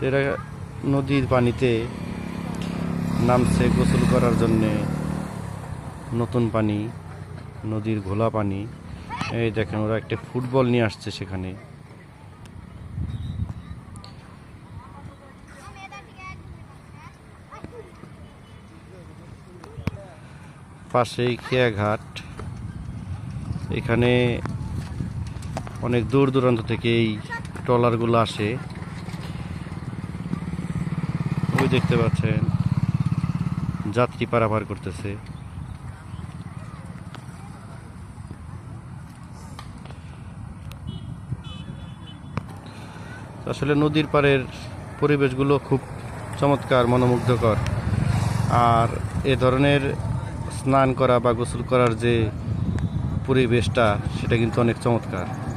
এরা নদীর পানিতে নামছে গোসল করার জন্যে। নতুন পানি, নদীর ঘোলা পানি। এই দেখেন ওরা একটা ফুটবল নিয়ে আসছে সেখানে। পাশেই খেয়াঘাট। এখানে অনেক দূর দূরান্ত থেকে এই ট্রলারগুলো আসে। ওই দেখতে পাচ্ছেন যাত্রী পারাপার করতেছে। আসলে নদীর পাড়ের পরিবেশগুলো খুব চমৎকার, মনোমুগ্ধকর। আর এ ধরনের স্নান করা বা গোসল করার যে পরিবেশটা, সেটা কিন্তু অনেক চমৎকার।